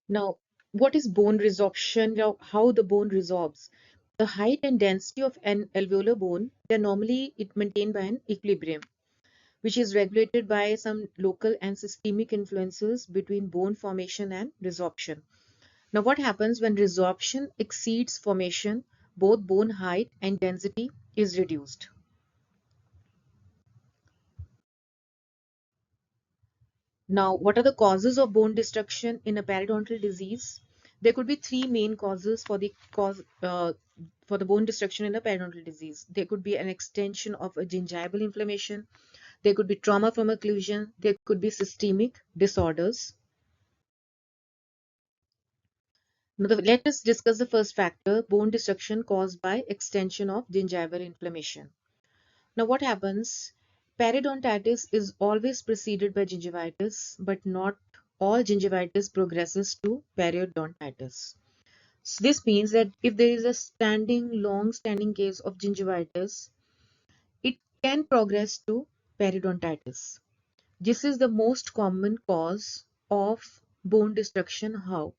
Now, what is bone resorption? Now, how the bone resorbs? The height and density of an alveolar bone, they're normally maintained by an equilibrium, which is regulated by some local and systemic influences between bone formation and resorption. Now, what happens when resorption exceeds formation? Both bone height and density is reduced. Now, what are the causes of bone destruction in a periodontal disease? There could be three main causes for the for the bone destruction in a periodontal disease. There could be an extension of a gingival inflammation. There could be trauma from occlusion. There could be systemic disorders. Now, let us discuss the first factor, bone destruction caused by extension of gingival inflammation. Now, what happens? Periodontitis is always preceded by gingivitis, but not all gingivitis progresses to periodontitis. So this means that if there is a long-standing case of gingivitis, it can progress to periodontitis. This is the most common cause of bone destruction. How?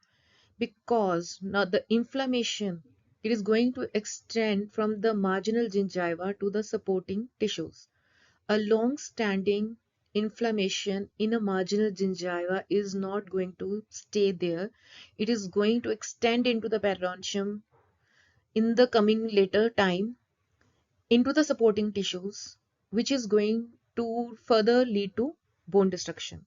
Because now the inflammation, it is going to extend from the marginal gingiva to the supporting tissues. A long-standing inflammation in a marginal gingiva is not going to stay there. It is going to extend into the periodontium in the coming later time into the supporting tissues, which is going to further lead to bone destruction.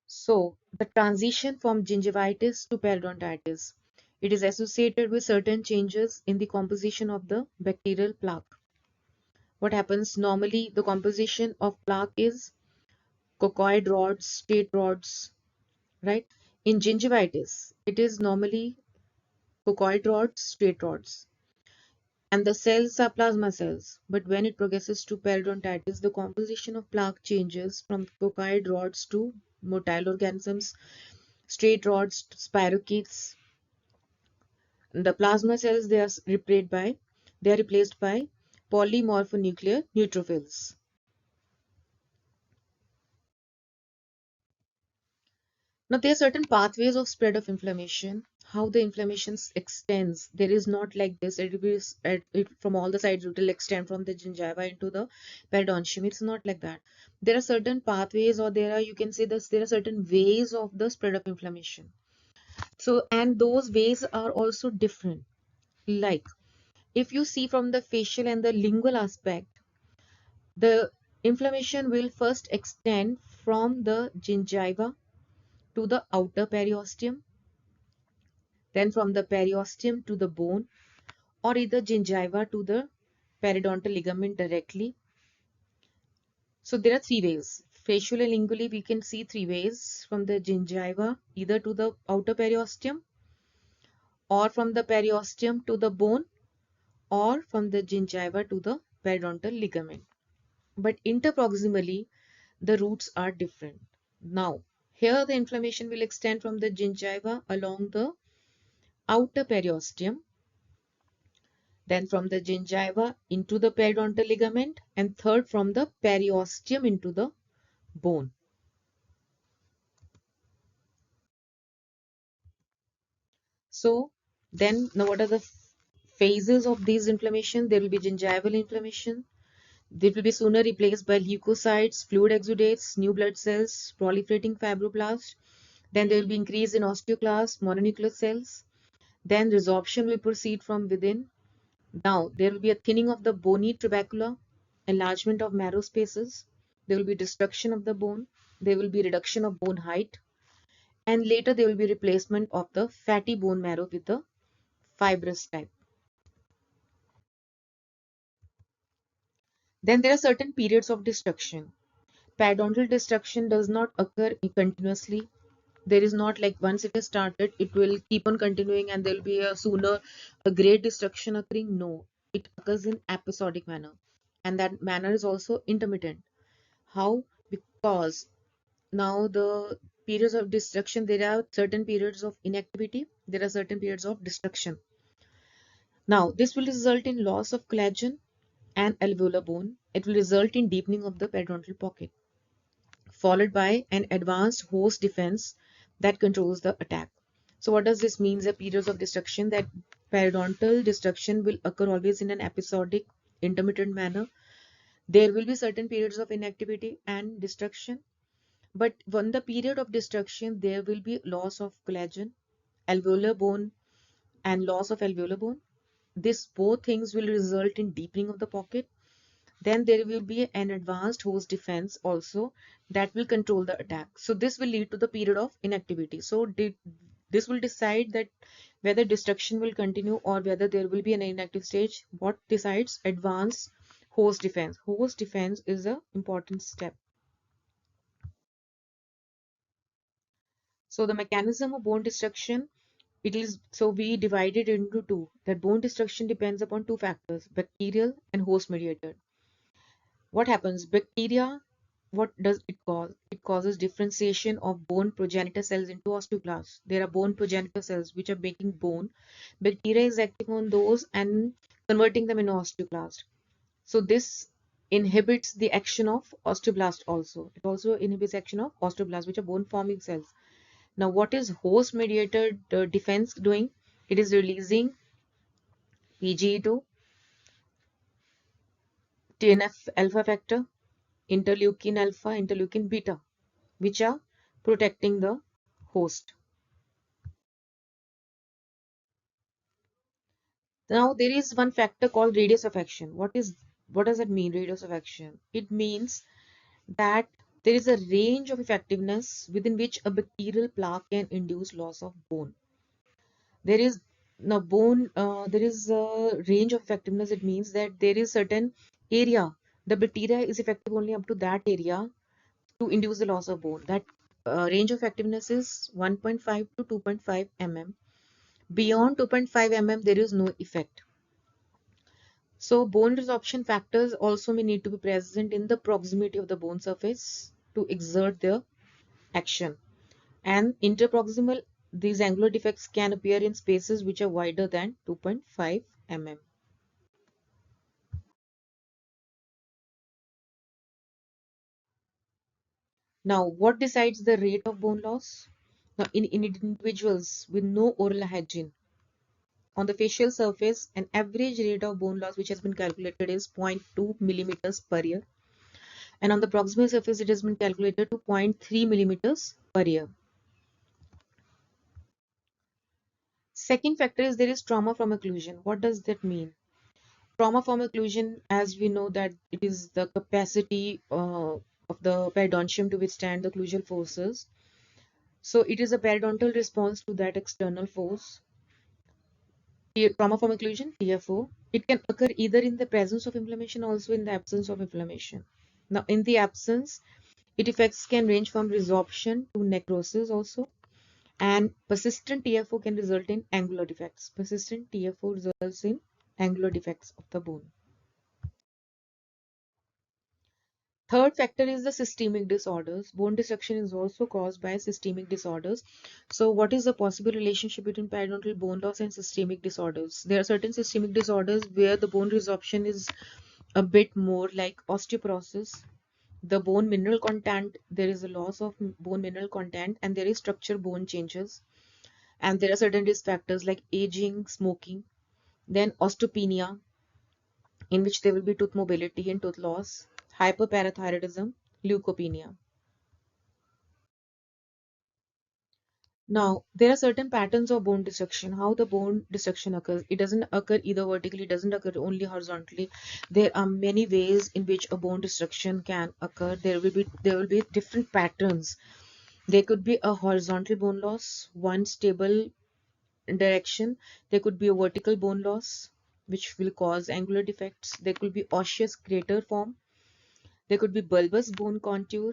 So, the transition from gingivitis to periodontitis, it is associated with certain changes in the composition of the bacterial plaque. What happens normally, the composition of plaque is cocoid rods, straight rods, right? In gingivitis, it is normally cocoid rods, straight rods, and the cells are plasma cells. But when it progresses to periodontitis, the composition of plaque changes from cocoid rods to motile organisms, straight rods to spirochetes. The plasma cells, they are replaced by polymorphonuclear neutrophils. Now, there are certain pathways of spread of inflammation. How the inflammation extends, there is not like this. It will be from all the sides. It will extend from the gingiva into the periodontium. It's not like that. There are certain pathways, or you can say this. There are certain ways of the spread of inflammation. So, and those ways are also different. Like, if you see from the facial and the lingual aspect, the inflammation will first extend from the gingiva to the outer periosteum, then from the periosteum to the bone, or either gingiva to the periodontal ligament directly. So there are three ways. Facially and lingually, we can see three ways: from the gingiva either to the outer periosteum, or from the periosteum to the bone, or from the gingiva to the periodontal ligament. But interproximally, the routes are different. Now, here the inflammation will extend from the gingiva along the outer periosteum, then from the gingiva into the periodontal ligament, and third from the periosteum into the bone. So then now what are the phases of these inflammation? There will be gingival inflammation. They will be sooner replaced by leukocytes, fluid exudates, new blood cells, proliferating fibroblasts. Then there will be increase in osteoclasts, mononuclear cells. Then resorption will proceed from within. Now, there will be a thinning of the bony trabecula, enlargement of marrow spaces. There will be destruction of the bone. There will be reduction of bone height. And later, there will be replacement of the fatty bone marrow with the fibrous type. Then there are certain periods of destruction. Periodontal destruction does not occur continuously. There is not like once it has started, it will keep on continuing and there will be a great destruction occurring. No, it occurs in episodic manner, and that manner is also intermittent. How? Because now the periods of destruction, there are certain periods of inactivity, there are certain periods of destruction. Now, this will result in loss of collagen and alveolar bone. It will result in deepening of the periodontal pocket. followed by an advanced host defense that controls the attack. So what does this mean? The periods of destruction, that periodontal destruction will occur always in an episodic, intermittent manner. There will be certain periods of inactivity and destruction, but when the period of destruction, there will be loss of collagen, alveolar bone, and loss of alveolar bone. This both things will result in deepening of the pocket. Then there will be an advanced host defense also that will control the attack. So this will lead to the period of inactivity. So this will decide that whether destruction will continue or whether there will be an inactive stage. What decides? Advanced host defense. Host defense is an important step. So the mechanism of bone destruction, it is, so we divide it into two. That bone destruction depends upon two factors, bacterial and host mediated. What happens? Bacteria, what does it cause? It causes differentiation of bone progenitor cells into osteoclasts. There are bone progenitor cells which are making bone. Bacteria is acting on those and converting them into osteoclast. So this inhibits the action of osteoblast also. It also inhibits action of osteoblasts, which are bone forming cells. Now, what is host mediated defense doing? It is releasing PGE2, TNF alpha factor, interleukin alpha, interleukin beta, which are protecting the host. Now, there is one factor called radius of action. What does that mean, radius of action? It means that there is a range of effectiveness within which a bacterial plaque can induce loss of bone. There is now bone, there is a range of effectiveness. It means that there is certain area. The bacteria is effective only up to that area to induce the loss of bone. That range of effectiveness is 1.5 to 2.5 mm. Beyond 2.5 mm, there is no effect. So bone resorption factors also may need to be present in the proximity of the bone surface to exert their action. And interproximal, these angular defects can appear in spaces which are wider than 2.5 mm. Now, what decides the rate of bone loss? Now, in individuals with no oral hygiene, on the facial surface, an average rate of bone loss which has been calculated is 0.2 millimeters per year. And on the proximal surface, it has been calculated to 0.3 millimeters per year. Second factor is there is trauma from occlusion. What does that mean? Trauma from occlusion, as we know that it is the capacity of the periodontium to withstand the occlusal forces. So it is a periodontal response to that external force. Trauma from occlusion, TFO, it can occur either in the presence of inflammation, also in the absence of inflammation. Now, in the absence, its effects can range from resorption to necrosis also. And persistent TFO can result in angular defects. Persistent TFO results in angular defects of the bone. Third factor is the systemic disorders. Bone destruction is also caused by systemic disorders. So what is the possible relationship between periodontal bone loss and systemic disorders? There are certain systemic disorders where the bone resorption is a bit more, like osteoporosis. The bone mineral content, there is a loss of bone mineral content and there is structure bone changes. And there are certain risk factors like aging, smoking, then osteopenia, in which there will be tooth mobility and tooth loss, hyperparathyroidism, leukopenia. Now, there are certain patterns of bone destruction. How the bone destruction occurs? It doesn't occur either vertically, it doesn't occur only horizontally. There are many ways in which a bone destruction can occur. There will be different patterns. There could be a horizontal bone loss, one stable direction. There could be a vertical bone loss, which will cause angular defects. There could be osseous crater form. There could be bulbous bone contour.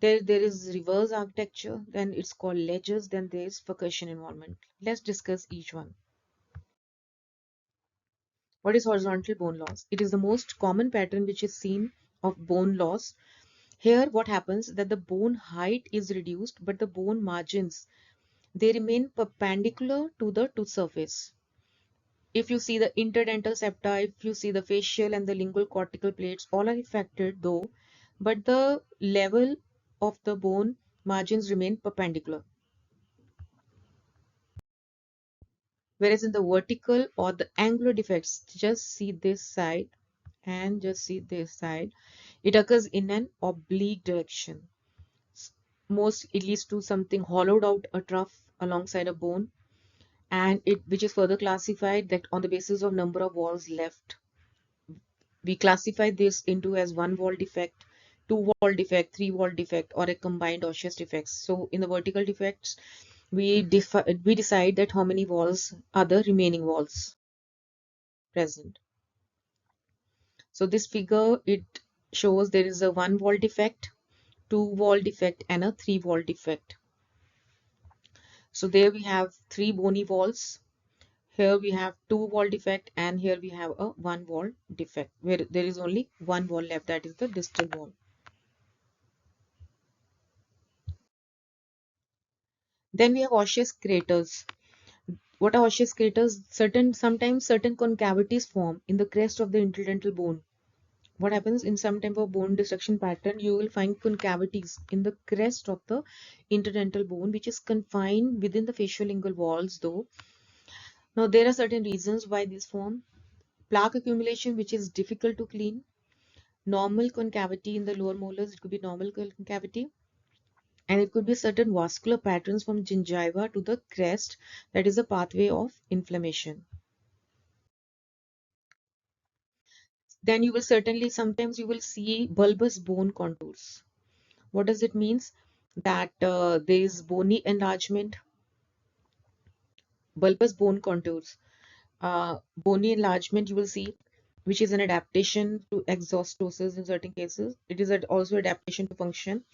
There is reverse architecture, then it's called ledges, then there is percussion involvement. Let's discuss each one. What is horizontal bone loss? It is the most common pattern which is seen of bone loss. Here what happens that the bone height is reduced, but the bone margins, they remain perpendicular to the tooth surface. If you see the interdental septa, if you see the facial and the lingual cortical plates, all are affected though, but the level of the bone margins remain perpendicular. Whereas in the vertical or the angular defects, just see this side and just see this side, it occurs in an oblique direction. Most it leads to something hollowed out a trough alongside a bone, and it which is further classified that on the basis of number of walls left. We classify this into as one wall defect, two wall defect, three wall defect, or a combined osseous defects. So in the vertical defects, we decide that how many walls are the remaining walls present. So this figure, it shows there is a one wall defect, two wall defect, and a three wall defect. So there we have three bony walls. Here we have two wall defect, and here we have a one wall defect where there is only one wall left, that is the distal wall. Then we have osseous craters. What are osseous craters? Sometimes certain concavities form in the crest of the interdental bone. What happens in some type of bone dissection pattern, you will find concavities in the crest of the interdental bone, which is confined within the facial-lingual walls though. Now there are certain reasons why these form. Plaque accumulation, which is difficult to clean. Normal concavity in the lower molars, it could be normal concavity. And it could be certain vascular patterns from gingiva to the crest, that is a pathway of inflammation. Then you will certainly, sometimes you will see bulbous bone contours. What does it mean? That there is bony enlargement, bulbous bone contours. Bony enlargement you will see, which is an adaptation to exostosis in certain cases. It is also adaptation to function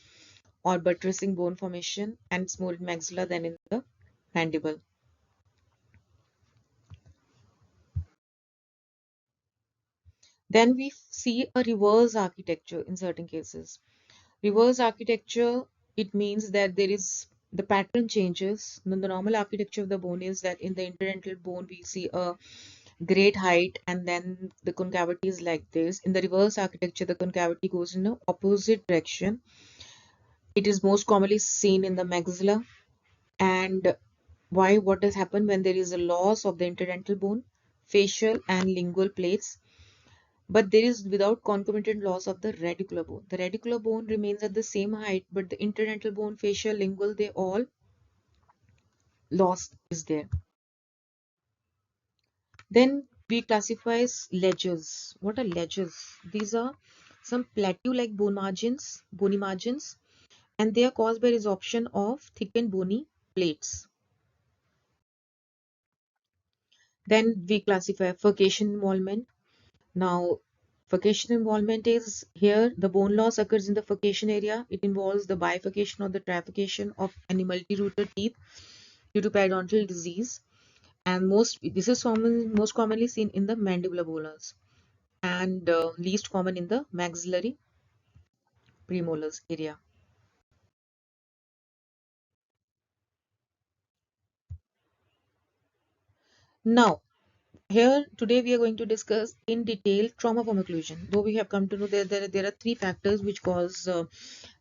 or buttressing bone formation, and it's more in maxilla than in the mandible. Then we see a reverse architecture in certain cases. Reverse architecture, it means that there is the pattern changes. The normal architecture of the bone is that in the interdental bone we see a great height and then the concavity is like this. In the reverse architecture, the concavity goes in the opposite direction. It is most commonly seen in the maxilla. And why? What does happen when there is a loss of the interdental bone, facial and lingual plates? But there is without concomitant loss of the radicular bone. The radicular bone remains at the same height, but the interdental bone, facial, lingual, they all loss is there. Then we classify ledgers. What are ledgers? These are some plateau-like bony margins, and they are caused by resorption of thickened bony plates. Then we classify furcation involvement. Now, furcation involvement is here the bone loss occurs in the furcation area. It involves the bifurcation or the trifurcation of any multi-rooted teeth due to periodontal disease, and this is most commonly seen in the mandibular molars and least common in the maxillary premolars area. Now, here today we are going to discuss in detail trauma from occlusion. Though we have come to know that there are three factors which cause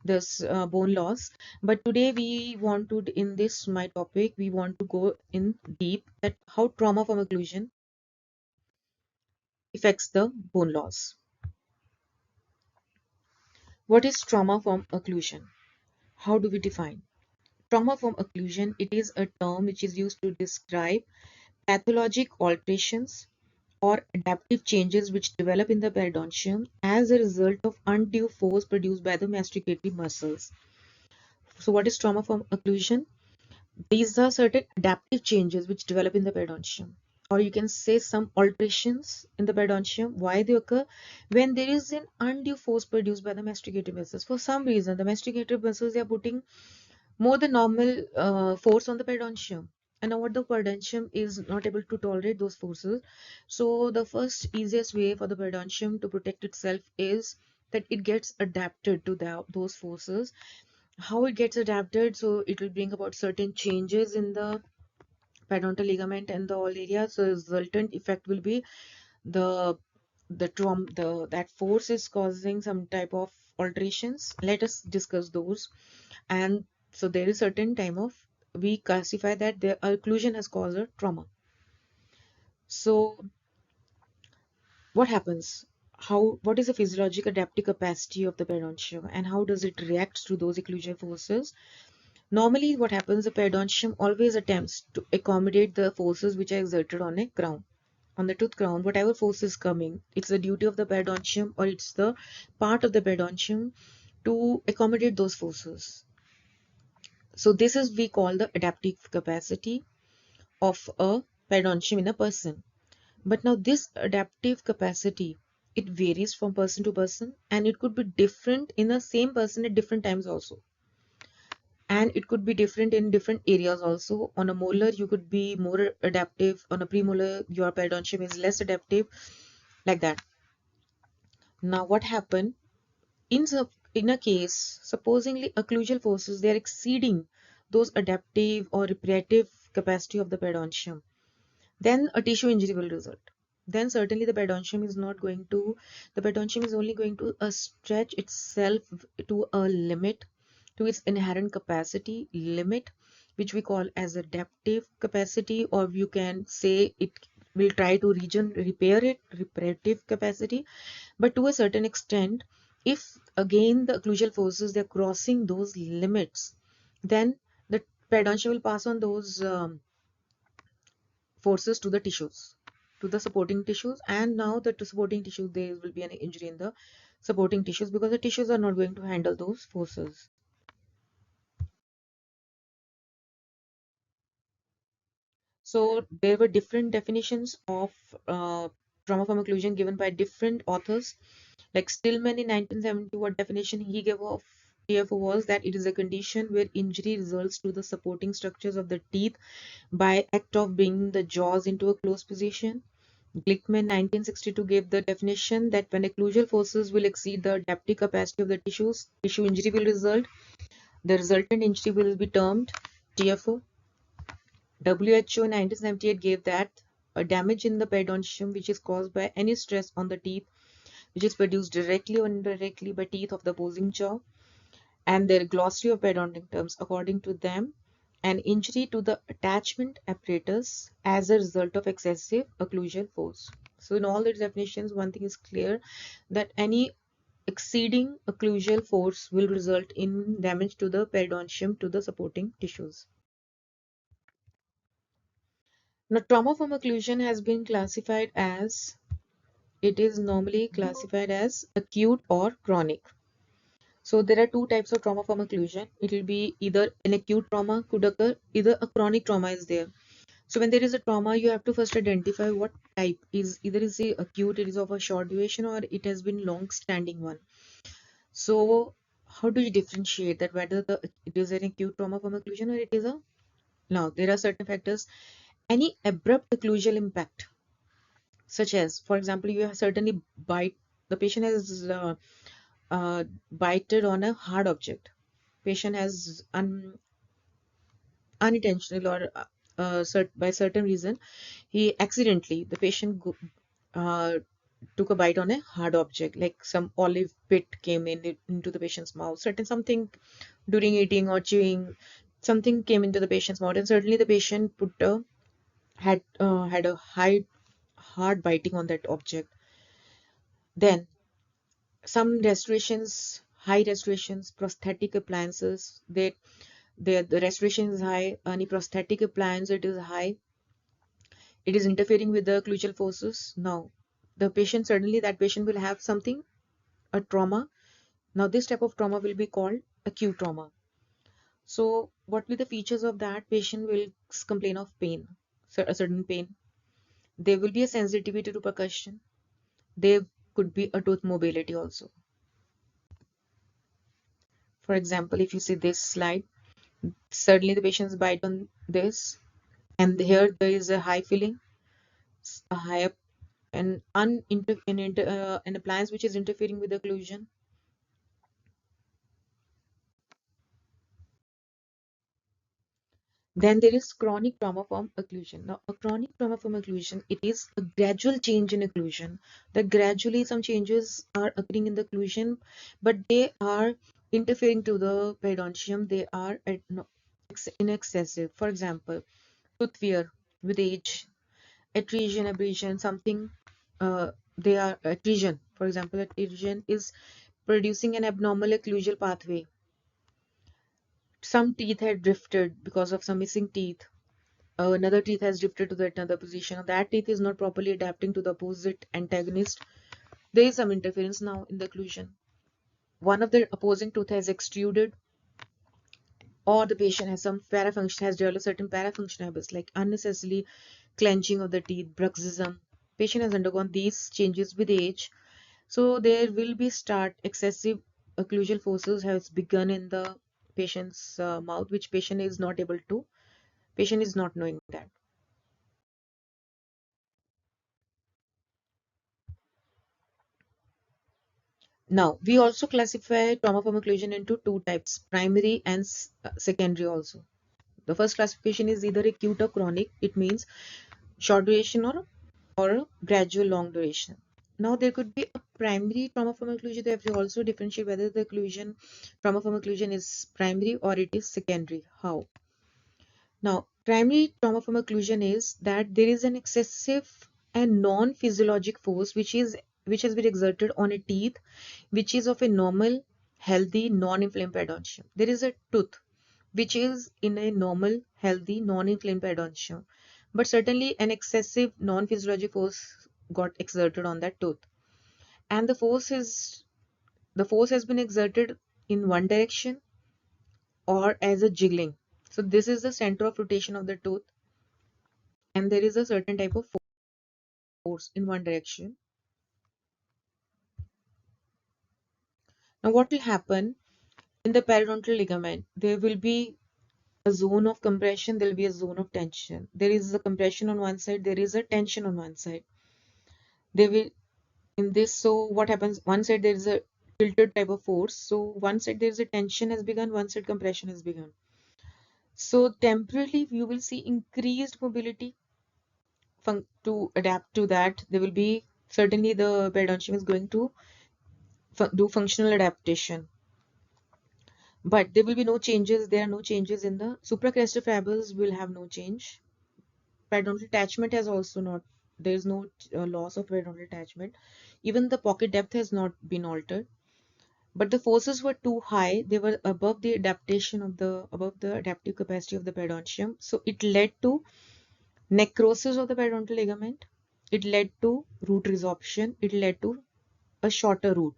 this bone loss, but today we want to, in this my topic, we want to go in deep that how trauma from occlusion affects the bone loss. What is trauma from occlusion? How do we define? Trauma from occlusion, it is a term which is used to describe pathologic alterations or adaptive changes which develop in the periodontium as a result of undue force produced by the masticatory muscles. So what is trauma from occlusion? These are certain adaptive changes which develop in the periodontium, or you can say some alterations in the periodontium. Why they occur? When there is an undue force produced by the masticatory muscles. For some reason, the masticatory muscles, they are putting more than normal force on the periodontium, and now what the periodontium is not able to tolerate those forces. So the first easiest way for the periodontium to protect itself is that it gets adapted to those forces. How it gets adapted? So it will bring about certain changes in the periodontal ligament and the all areas. So the resultant effect will be the that force is causing some type of alterations. Let us discuss those. And so there is certain time of, we classify that the occlusion has caused a trauma. So what happens? What is the physiological adaptive capacity of the periodontium, and how does it react to those occlusion forces? Normally, what happens, the periodontium always attempts to accommodate the forces which are exerted on a crown, on the tooth crown. Whatever force is coming, it's the duty of the periodontium, or it's the part of the periodontium to accommodate those forces. So this is we call the adaptive capacity of a periodontium in a person. But now this adaptive capacity, it varies from person to person, and it could be different in the same person at different times also. And it could be different in different areas also. On a molar, you could be more adaptive. On a premolar, your periodontium is less adaptive, like that. Now, what happened in a case, supposingly occlusal forces, they are exceeding those adaptive or reparative capacity of the periodontium, then a tissue injury will result. Then certainly the periodontium is not going to, the periodontium is only going to stretch itself to a limit, to its inherent capacity limit, which we call as adaptive capacity, or you can say it will try to repair it, reparative capacity. But to a certain extent, if again the occlusal forces, they're crossing those limits, then the periodontium will pass on those forces to the tissues, to the supporting tissues, and now the supporting tissues, there will be an injury in the supporting tissues because the tissues are not going to handle those forces. So there were different definitions of trauma from occlusion given by different authors. Like Stillman in 1970, what definition he gave of TFO was that it is a condition where injury results to the supporting structures of the teeth by act of bringing the jaws into a closed position. Glickman 1962 gave the definition that when occlusal forces will exceed the adaptive capacity of the tissues, tissue injury will result. The resultant injury will be termed TFO. WHO in 1978 gave that a damage in the periodontium which is caused by any stress on the teeth, which is produced directly or indirectly by teeth of the opposing jaw, and their glossary of periodontic terms, according to them, an injury to the attachment apparatus as a result of excessive occlusal force. So in all the definitions, one thing is clear, that any exceeding occlusal force will result in damage to the periodontium, to the supporting tissues. Now, trauma from occlusion has been classified as, it is normally classified as acute or chronic. So there are two types of trauma from occlusion. It will be either an acute trauma could occur, either a chronic trauma is there. So when there is a trauma, you have to first identify what type is, either is it acute, it is of a short duration, or it has been long standing one. So how do you differentiate that whether it is an acute trauma from occlusion or it is a, now there are certain factors. Any abrupt occlusal impact, such as, for example, you have certainly bite, the patient has bited on a hard object. Patient has unintentional or by certain reason, he accidentally, the patient took a bite on a hard object, like some olive pit came into the patient's mouth, certain something during eating or chewing, something came into the patient's mouth, and certainly the patient had a hard biting on that object. Then some restorations, high restorations, prosthetic appliances, the restoration is high, any prosthetic appliance, it is high, it is interfering with the occlusal forces. Now the patient, suddenly that patient will have something, a trauma. Now this type of trauma will be called acute trauma. So what will the features of that? Patient will complain of pain, a certain pain. There will be a sensitivity to percussion. There could be a tooth mobility also. For example, if you see this slide, suddenly the patients bite on this, and here there is a high feeling, a high, an an appliance which is interfering with the occlusion. Then there is chronic trauma from occlusion. Now, a chronic trauma from occlusion, it is a gradual change in occlusion. That gradually some changes are occurring in the occlusion, but they are interfering to the periodontium. They are no, in excessive. For example, tooth wear with age, atresion, abrasion, something. They are atresion. For example, atresion is producing an abnormal occlusal pathway. Some teeth had drifted because of some missing teeth. Another teeth has drifted to the another position. That teeth is not properly adapting to the opposite antagonist. There is some interference now in the occlusion. One of the opposing tooth has extruded, or the patient has some parafunction, has developed certain parafunction habits like unnecessarily clenching of the teeth, bruxism. Patient has undergone these changes with age, so there will be start excessive occlusal forces has begun in the patient's mouth, which patient is not able to. Patient is not knowing that. Now, we also classify trauma from occlusion into two types, primary and secondary also. The first classification is either acute or chronic. It means short duration or gradual long duration. Now, there could be a primary trauma from occlusion. They have to also differentiate whether the occlusion, trauma from occlusion is primary or it is secondary. How? Now, primary trauma from occlusion is that there is an excessive and non-physiologic force which has been exerted on a teeth which is of a normal, healthy, non-inflamed periodontium. There is a tooth which is in a normal, healthy, non-inflamed periodontium, but certainly an excessive non-physiologic force got exerted on that tooth, and the force has been exerted in one direction or as a jiggling. So this is the center of rotation of the tooth, and there is a certain type of force in one direction. Now, what will happen in the periodontal ligament? There will be a zone of compression, there will be a zone of tension. There is a compression on one side, there is a tension on one side. They will in this, so what happens? One side there is a tilted type of force. So one side there is a tension has begun, one side compression has begun. So temporarily you will see increased mobility to adapt to that. There will be certainly the periodontium is going to do functional adaptation. But there will be no changes. There are no changes in the supracrestal fibers will have no change. Periodontal attachment has also not, there is no loss of periodontal attachment. Even the pocket depth has not been altered. But the forces were too high. They were above the adaptation of the above the adaptive capacity of the periodontium. So it led to necrosis of the periodontal ligament. It led to root resorption. It led to a shorter root.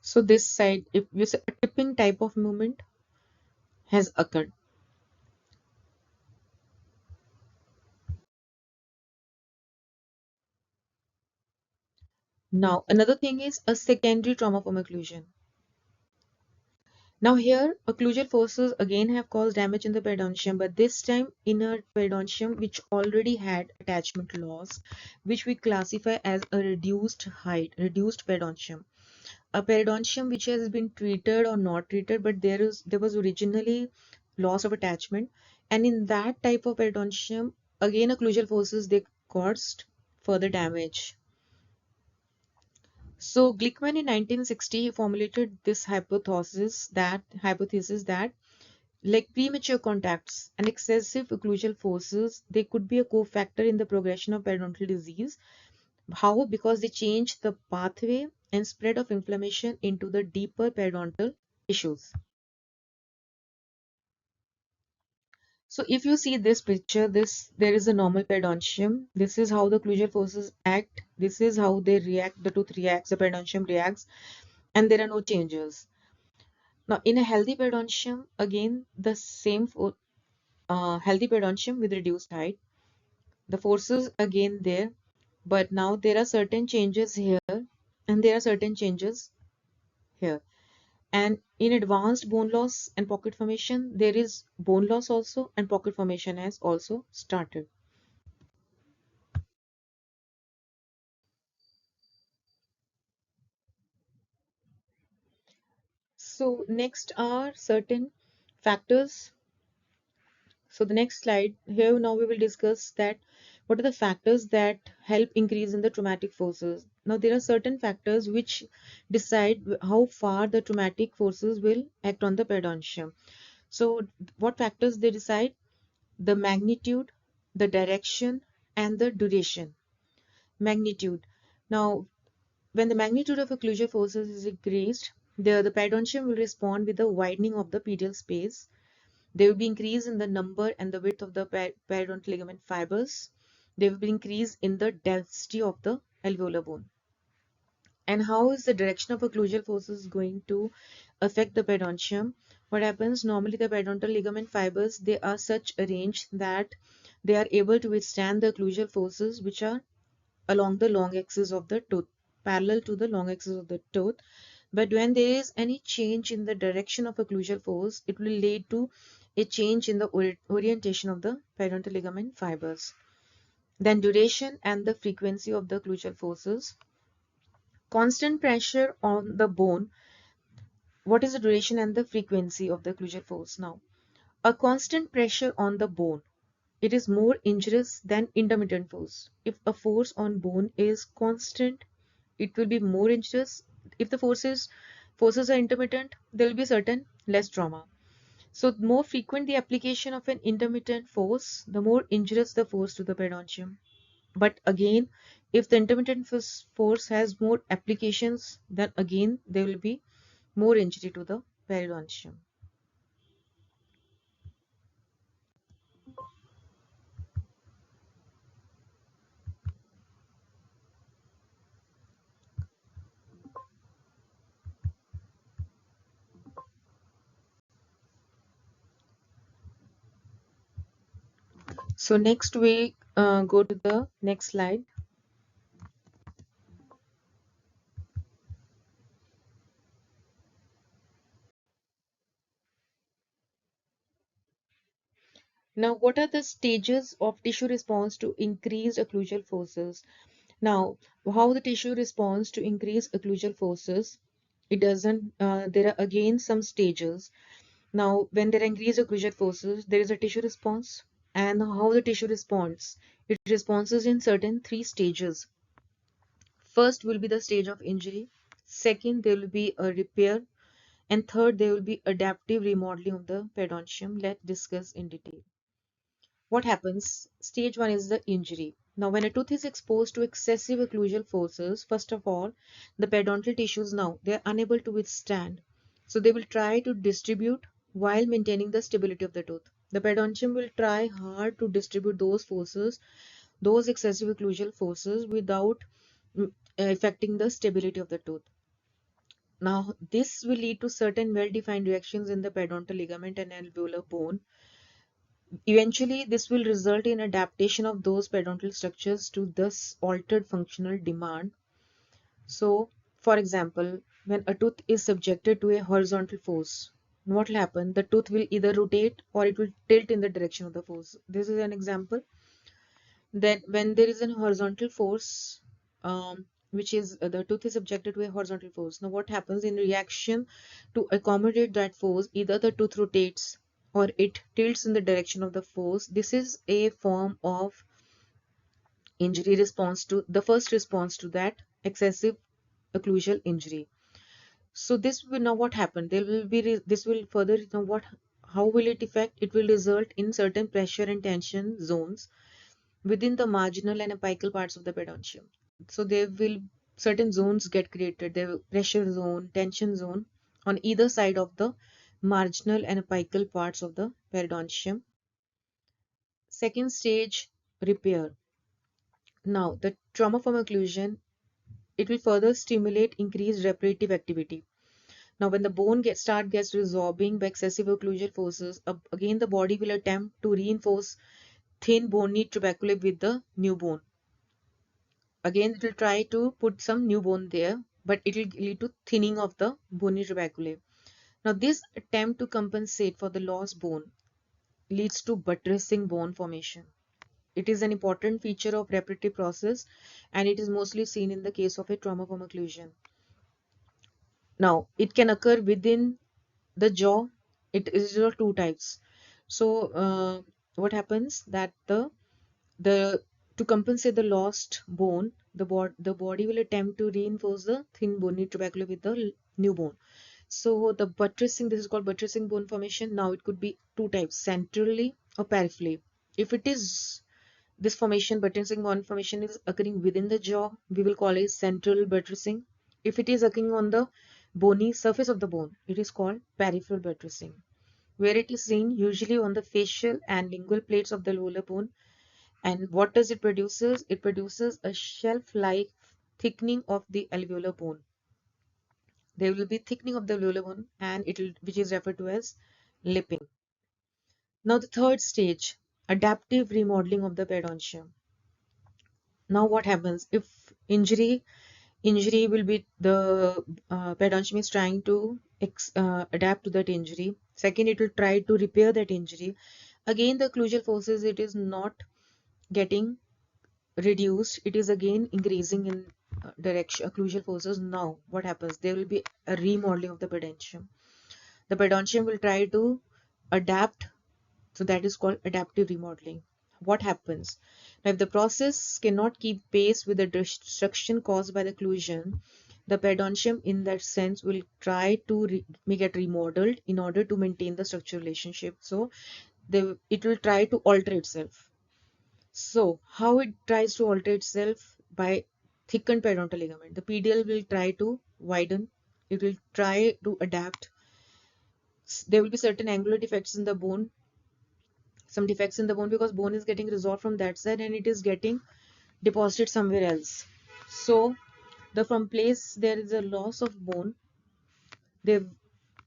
So this side, if you say a tipping type of movement has occurred. Now, another thing is a secondary trauma from occlusion. Now here, occlusal forces again have caused damage in the periodontium, but this time in a periodontium which already had attachment loss, which we classify as a reduced height, reduced periodontium. A periodontium which has been treated or not treated, but there was originally loss of attachment, and in that type of periodontium, again occlusal forces they caused further damage. So Glickman in 1960 formulated this hypothesis that like premature contacts and excessive occlusal forces, they could be a cofactor in the progression of periodontal disease. How? Because they change the pathway and spread of inflammation into the deeper periodontal tissues. So if you see this picture, there is a normal periodontium. This is how the occlusal forces act. This is how they react. The tooth reacts, the periodontium reacts, and there are no changes. Now, in a healthy periodontium, again the same healthy periodontium with reduced height. The forces again there, but now there are certain changes here, and there are certain changes here. And in advanced bone loss and pocket formation, there is bone loss also, and pocket formation has also started. So next are certain factors. So the next slide here, now we will discuss that what are the factors that help increase in the traumatic forces. Now there are certain factors which decide how far the traumatic forces will act on the periodontium. So what factors they decide? The magnitude, the direction, and the duration. Magnitude. Now when the magnitude of occlusive forces is increased, the periodontium will respond with the widening of the pedial space. There will be increase in the number and the width of the periodontal ligament fibers. There will be increase in the density of the alveolar bone. And how is the direction of occlusal forces going to affect the periodontium? What happens? Normally the periodontal ligament fibers, they are such arranged that they are able to withstand the occlusal forces which are along the long axis of the tooth, parallel to the long axis of the tooth. But when there is any change in the direction of occlusal force, it will lead to a change in the orientation of the periodontal ligament fibers. Then duration and the frequency of the occlusal forces. Constant pressure on the bone. What is the duration and the frequency of the occlusal force? Now, a constant pressure on the bone, it is more injurious than intermittent force. If a force on bone is constant, it will be more injurious. If the forces are intermittent, there will be certain less trauma. So the more frequent the application of an intermittent force, the more injurious the force to the periodontium. But again, if the intermittent force has more applications, then again there will be more injury to the periodontium. So next we go to the next slide. Now, what are the stages of tissue response to increased occlusal forces? Now, how the tissue responds to increased occlusal forces? It doesn't, there are again some stages. Now, when there are increased occlusal forces, there is a tissue response. And how the tissue responds? It responds in certain three stages. First will be the stage of injury. Second, there will be a repair. And third, there will be adaptive remodeling of the periodontium. Let's discuss in detail. What happens? Stage 1 is the injury. Now, when a tooth is exposed to excessive occlusal forces, first of all, the periodontal tissues now they are unable to withstand. So they will try to distribute while maintaining the stability of the tooth. The periodontium will try hard to distribute those forces, those excessive occlusal forces without affecting the stability of the tooth. Now, this will lead to certain well-defined reactions in the periodontal ligament and alveolar bone. Eventually, this will result in adaptation of those periodontal structures to this altered functional demand. So, for example, when a tooth is subjected to a horizontal force, what will happen? The tooth will either rotate or it will tilt in the direction of the force. This is an example. Then, when there is a horizontal force, which is the tooth is subjected to a horizontal force. Now, what happens in reaction to accommodate that force? Either the tooth rotates or it tilts in the direction of the force. This is a form of injury response to the first response to that excessive occlusal injury. So this will now what happened? There will be this will further what how will it affect? It will result in certain pressure and tension zones within the marginal and apical parts of the periodontium. So there will certain zones get created. There will pressure zone, tension zone on either side of the marginal and apical parts of the periodontium. Second stage, repair. Now, the trauma from occlusion, it will further stimulate increased reparative activity. Now, when the bone gets resorbing by excessive occlusal forces, again the body will attempt to reinforce thin bony trabeculae with the new bone. Again, it will try to put some new bone there, but it will lead to thinning of the bony trabeculae. Now, this attempt to compensate for the lost bone leads to buttressing bone formation. It is an important feature of reparative process and it is mostly seen in the case of a trauma from occlusion. Now, it can occur within The jaw, it is of two types. So what happens that the to compensate the lost bone, the body will attempt to reinforce the thin bony tubercle with the new bone. So the buttressing, this is called buttressing bone formation. Now it could be two types, centrally or peripherally. If it is this formation, buttressing bone formation, is occurring within the jaw, we will call it central buttressing. If it is occurring on the bony surface of the bone, it is called peripheral buttressing, where it is seen usually on the facial and lingual plates of the lower bone. And what does it produces? It produces a shelf-like thickening of the alveolar bone. There will be thickening of the alveolar bone, and it will, which is referred to as lipping. Now the third stage, adaptive remodeling of the periodontium. Now what happens if injury will be the periodontium is trying to adapt to that injury. Second, it will try to repair that injury. Again, the occlusal forces, it is not getting reduced, it is again increasing in direction occlusal forces. Now what happens? There will be a remodeling of the periodontium. The periodontium will try to adapt, so that is called adaptive remodeling. What happens now if the process cannot keep pace with the destruction caused by the occlusion? The periodontium in that sense will try to make it remodeled in order to maintain the structural relationship. So it will try to alter itself. So how it tries to alter itself? By thickened periodontal ligament. The PDL will try to widen. It will try to adapt. There will be certain angular defects in the bone, some defects in the bone, because bone is getting resolved from that side and it is getting deposited somewhere else. So the from place there is a loss of bone, there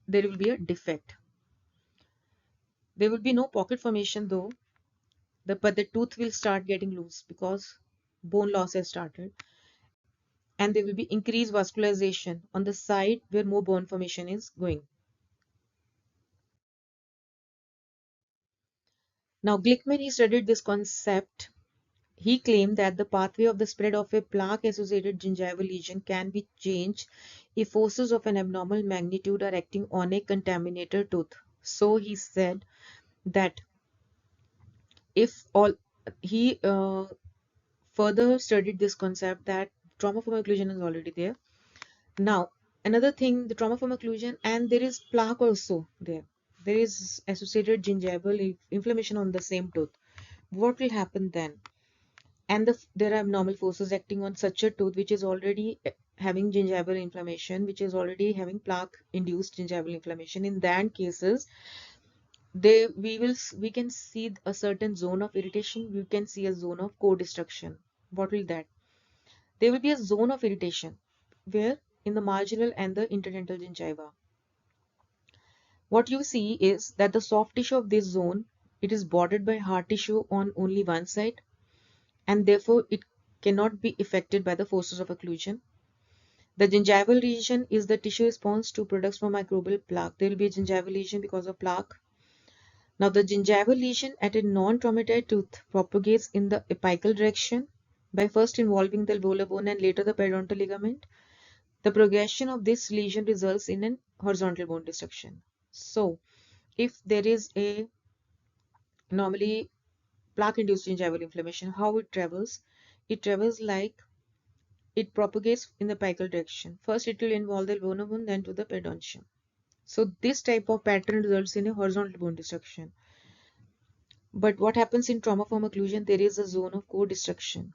there will be a defect. There will be no pocket formation though, but the tooth will start getting loose because bone loss has started, and there will be increased vascularization on the side where more bone formation is going. Now Glickman, he studied this concept. He claimed that the pathway of the spread of a plaque-associated gingival lesion can be changed if forces of an abnormal magnitude are acting on a contaminated tooth. So he said that if all he further studied this concept that trauma from occlusion is already there. Now another thing, the trauma from occlusion, and there is plaque also there. There is associated gingival inflammation on the same tooth. What will happen then? And there are abnormal forces acting on such a tooth which is already having gingival inflammation, which is already having plaque induced gingival inflammation. In that cases, we can see a certain zone of irritation, we can see a zone of co-destruction. What will that? There will be a zone of irritation where in the marginal and the interdental gingiva. What you see is that the soft tissue of this zone, it is bordered by hard tissue on only one side, and therefore it cannot be affected by the forces of occlusion. The gingival region is the tissue response to products from microbial plaque. There will be a gingival lesion because of plaque. Now the gingival lesion at a non-traumatized tooth propagates in the apical direction by first involving the alveolar bone and later the periodontal ligament. The progression of this lesion results in an horizontal bone destruction. So if there is a normally plaque-induced gingival inflammation, how it travels? It travels like it propagates in the apical direction. First it will involve the alveolar bone, then to the periodontium. So this type of pattern results in a horizontal bone destruction. But what happens in trauma from occlusion? There is a zone of co-destruction.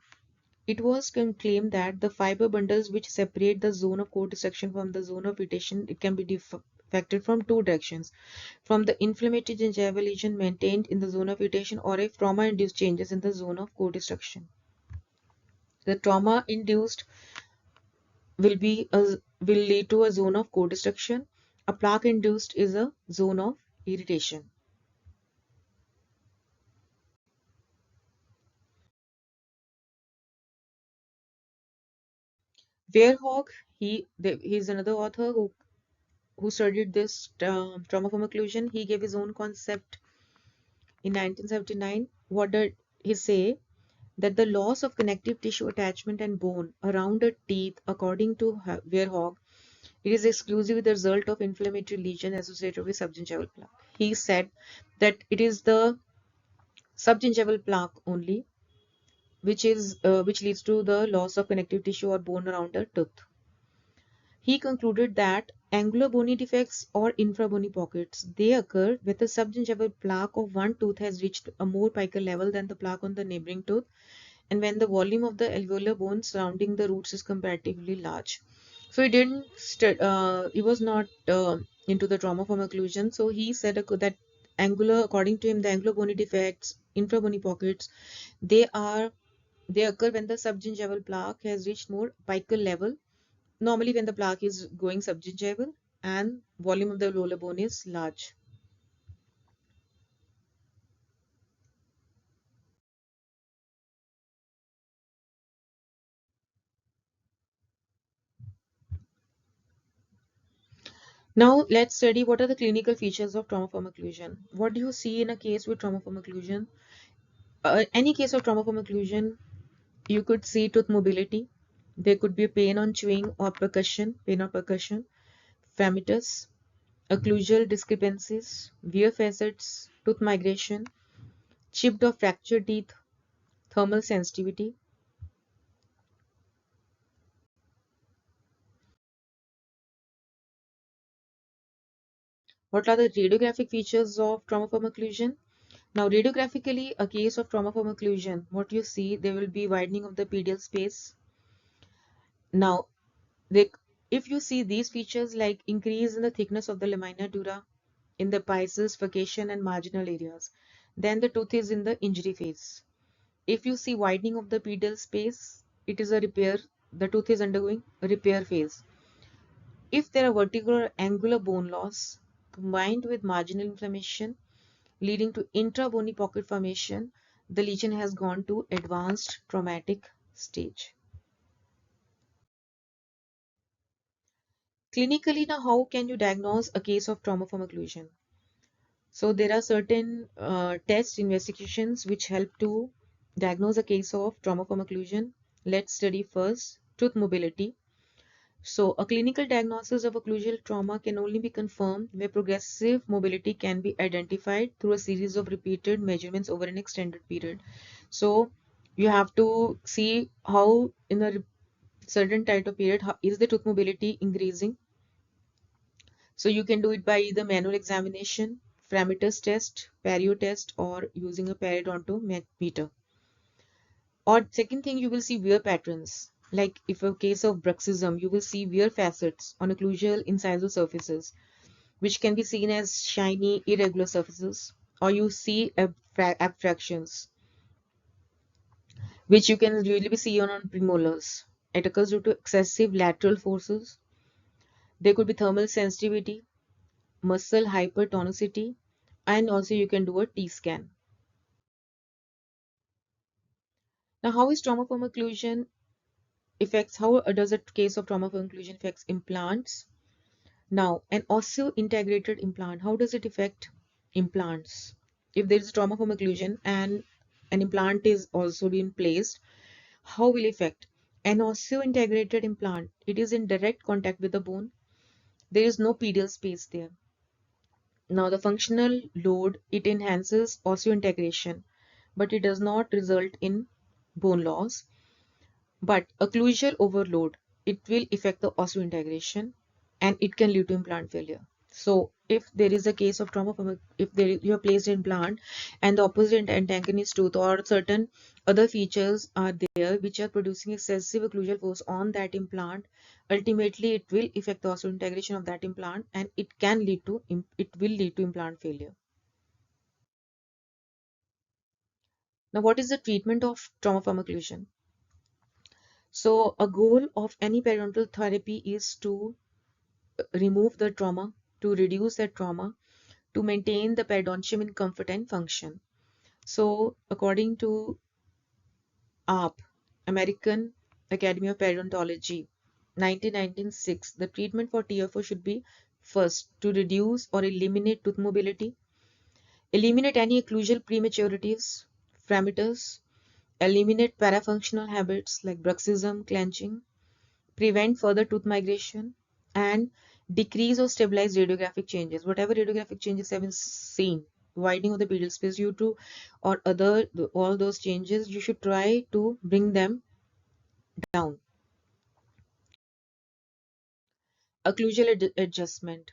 It was claimed that the fiber bundles which separate the zone of co-destruction from the zone of irritation, it can be affected from two directions: from the inflammatory gingival lesion maintained in the zone of irritation, or if trauma-induced changes in the zone of co-destruction. The trauma-induced will lead to a zone of co-destruction. A plaque-induced is a zone of irritation. Verhoek, he's another author who studied this trauma from occlusion. He gave his own concept in 1979. What did he say? That the loss of connective tissue attachment and bone around a teeth, according to Verhoek, It is exclusively the result of inflammatory lesion associated with subgingival plaque. He said that it is the subgingival plaque only which leads to the loss of connective tissue or bone around the tooth. He concluded that angular bony defects or infrabony pockets, they occur when the subgingival plaque of one tooth has reached a more apical level than the plaque on the neighboring tooth, and when the volume of the alveolar bone surrounding the roots is comparatively large. So he was not into the trauma from occlusion. So he said that according to him, the angular bony defects, infrabony pockets, they are they occur when the subgingival plaque has reached more apical level, normally when the plaque is going subgingival and volume of the alveolar bone is large. Now let's study what are the clinical features of trauma from occlusion. What do you see in a case with trauma from occlusion? Any case of trauma from occlusion, you could see tooth mobility. There could be pain on chewing or percussion, fremitus, occlusal discrepancies, wear facets, tooth migration, chipped or fractured teeth, thermal sensitivity. What are the radiographic features of trauma from occlusion? Now, radiographically, a case of trauma from occlusion, what you see, there will be widening of the pedial space. Now, they, if you see these features like increase in the thickness of the lamina dura in the pieces, furcation, and marginal areas, then the tooth is in the injury phase. If you see widening of the pedial space, it is a repair, the tooth is undergoing a repair phase. If there are vertical or angular bone loss combined with marginal inflammation leading to intra-bony pocket formation, the lesion has gone to advanced traumatic stage. Clinically, now how can you diagnose a case of trauma from occlusion? So there are certain test investigations which help to diagnose a case of trauma from occlusion. Let's study first tooth mobility. So a clinical diagnosis of occlusal trauma can only be confirmed where progressive mobility can be identified through a series of repeated measurements over an extended period. So you have to see how in a certain type of period is the tooth mobility increasing. So you can do it by either manual examination, Framingham test, perio test, or using a periodontometer. Or second thing, you will see wear patterns. Like if a case of bruxism, you will see wear facets on occlusal incisal surfaces, which can be seen as shiny, irregular surfaces. Or you see abstractions, which you can really be seen on premolars. It occurs due to excessive lateral forces. There could be thermal sensitivity, muscle hypertonicity, and also you can do a T scan. Now, how is trauma from occlusion affects, how does a case of trauma from occlusion affects implants? Now, an osseo-integrated implant, how does it affect implants? If there is trauma from occlusion and an implant is also being placed, how will it affect? An osseo-integrated implant, it is in direct contact with the bone. There is no pedial space there. Now, the functional load, it enhances osseointegration, but it does not result in bone loss. But occlusal overload, it will affect the osseointegration and it can lead to implant failure. So if there is a case of trauma from if you are placed implant and the opposite antagonist tooth or certain other features are there which are producing excessive occlusal force on that implant, ultimately it will affect the osseointegration of that implant and it will lead to implant failure. Now, what is the treatment of trauma from occlusion? So a goal of any periodontal therapy is to remove the trauma, to reduce that trauma, to maintain the periodontium in comfort and function. So according to ARP, American Academy of Periodontology, 1996, the treatment for TFO should be first to reduce or eliminate tooth mobility, eliminate any occlusal prematurities, fremitus, eliminate parafunctional habits like bruxism, clenching, prevent further tooth migration, and decrease or stabilize radiographic changes. Whatever radiographic changes have been seen, widening of the pedal space due to or other all those changes, you should try to bring them down. Occlusal adjustment.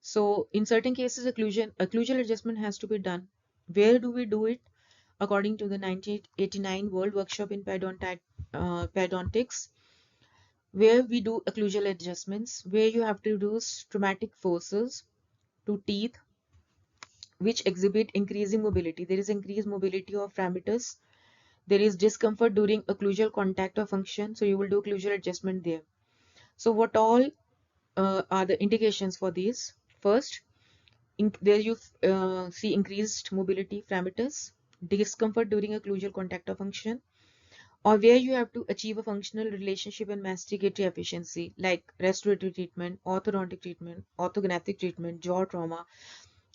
So in certain cases, occlusal adjustment has to be done. Where do we do it? According to the 1989 World Workshop in Periodontics, where we do occlusal adjustments, where you have to use traumatic forces to teeth which exhibit increasing mobility. There is increased mobility of frametus. There is discomfort during occlusal contact or function. So you will do occlusal adjustment there. So what all are the indications for these? First, there you see increased mobility frametus, discomfort during occlusal contact or function, or where you have to achieve a functional relationship and masticatory efficiency, like restorative treatment, orthodontic treatment, orthognathic treatment, jaw trauma.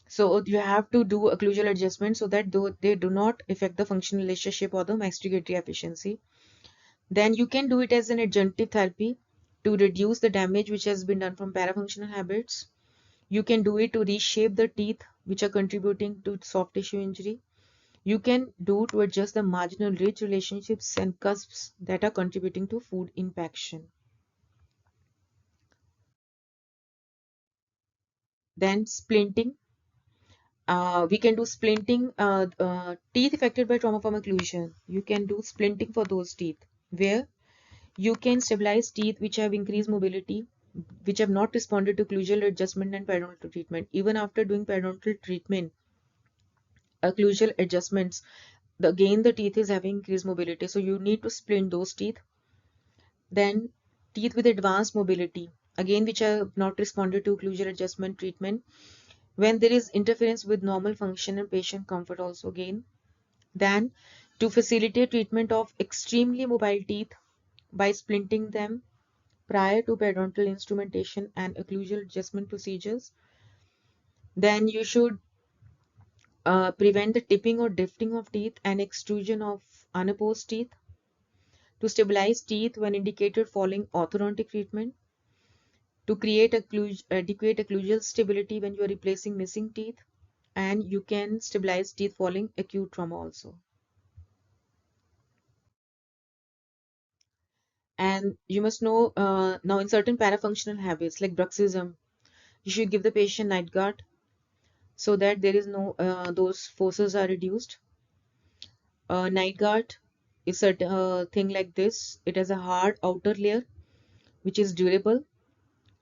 So you have to do occlusal adjustment so that though they do not affect the functional relationship or the masticatory efficiency. Then you can do it as an adjunctive therapy to reduce the damage which has been done from parafunctional habits. You can do it to reshape the teeth which are contributing to soft tissue injury. You can do to adjust the marginal ridge relationships and cusps that are contributing to food impaction. Then splinting. We can do splinting, teeth affected by trauma from occlusion. You can do splinting for those teeth where you can stabilize teeth which have increased mobility, which have not responded to occlusal adjustment and periodontal treatment. Even after doing periodontal treatment, occlusal adjustments, again the teeth is having increased mobility. So you need to splint those teeth. Then teeth with advanced mobility, again which have not responded to occlusal adjustment treatment. When there is interference with normal function and patient comfort also again. Then to facilitate treatment of extremely mobile teeth by splinting them prior to periodontal instrumentation and occlusal adjustment procedures. Then you should prevent the tipping or drifting of teeth and extrusion of unopposed teeth. To stabilize teeth when indicated following orthodontic treatment. To create adequate occlusal stability when you are replacing missing teeth. And you can stabilize teeth following acute trauma also. And you must know now in certain parafunctional habits like bruxism, you should give the patient night guard so that there is no those forces are reduced. Night guard is a thing like this. It has a hard outer layer which is durable,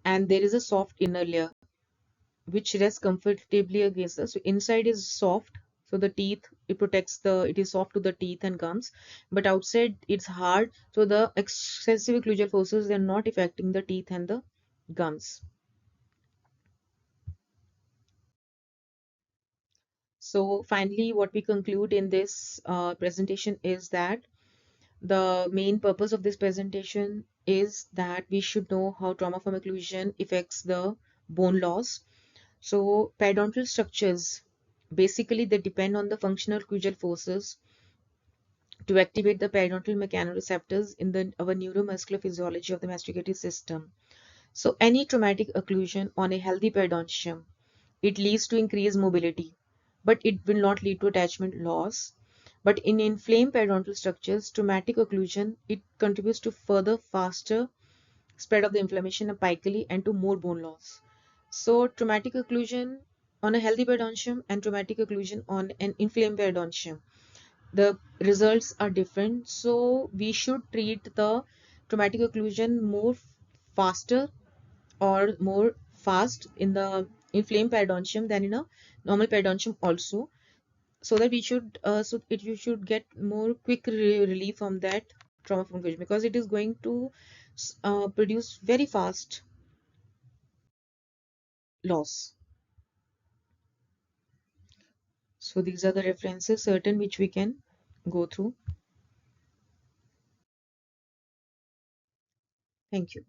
and there is a soft inner layer which rests comfortably against the. So inside is soft, so the teeth it protects the. It is soft to the teeth and gums, but outside it's hard, so the excessive occlusal forces they are not affecting the teeth and the gums. So finally, what we conclude in this presentation is that the main purpose of this presentation is that we should know how trauma from occlusion affects the bone loss. So periodontal structures, basically they depend on the functional occlusal forces to activate the periodontal mechanoreceptors in our neuromuscular physiology of the masticatory system. So any traumatic occlusion on a healthy periodontium, it leads to increased mobility, but it will not lead to attachment loss. But in inflamed periodontal structures, traumatic occlusion, it contributes to further faster spread of the inflammation apically and to more bone loss. So traumatic occlusion on a healthy periodontium and traumatic occlusion on an inflamed periodontium, the results are different. So we should treat the traumatic occlusion more faster or more fast in the inflamed periodontium than in a normal periodontium also, so that we should you should get more quick relief from that trauma from occlusion, because it is going to produce very fast loss. So these are the references certain which we can go through. Thank you.